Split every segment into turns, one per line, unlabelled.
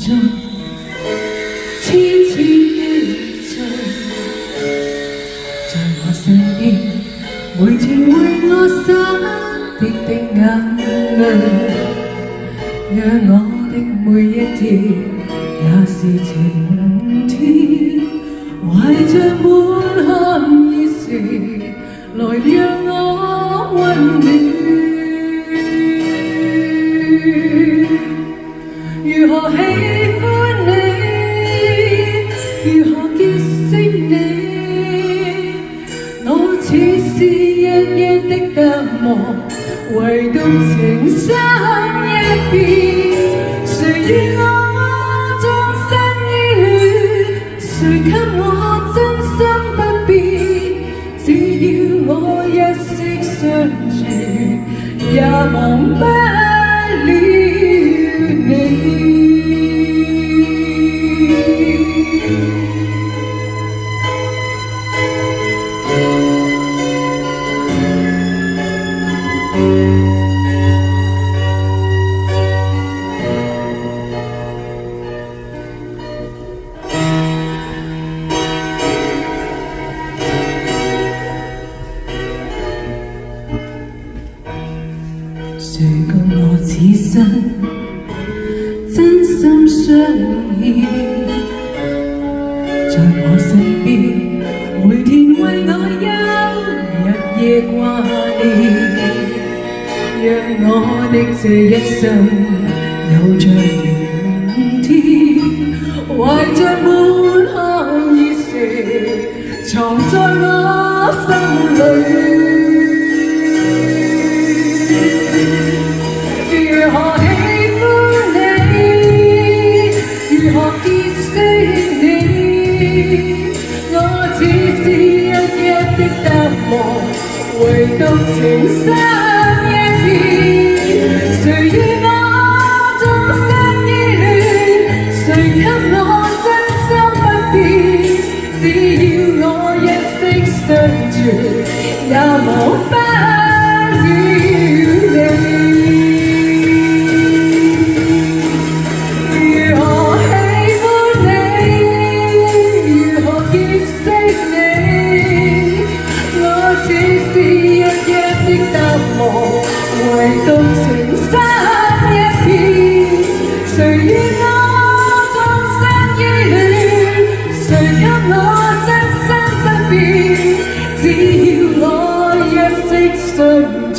中痴痴的醉，在我身邊，每天為我灑滴滴眼淚，讓我的每一天也是晴天，懷着滿腔熱誠來讓我溫暖。如何喜歡你，如何結識你，我似是一一的隔膜，唯獨情深一片。誰與我終身依戀，誰給我真心不變，只要我一息相處，也忘不了你。誰共我此生真心相依，在我身邊，每天為我憂日夜掛念，讓我的這一生有着明天，懷着滿腔熱誠藏在我心裏。如何喜歡你，如何結識你，我只是一一的隔膜，唯獨情深一片。誰與我終身依戀，誰給我真心不變，只要我一息相處，也忘不了你。唯獨情深一片，誰與我終身依戀，誰給我真心不變，只要我一息相處，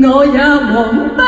我也忘不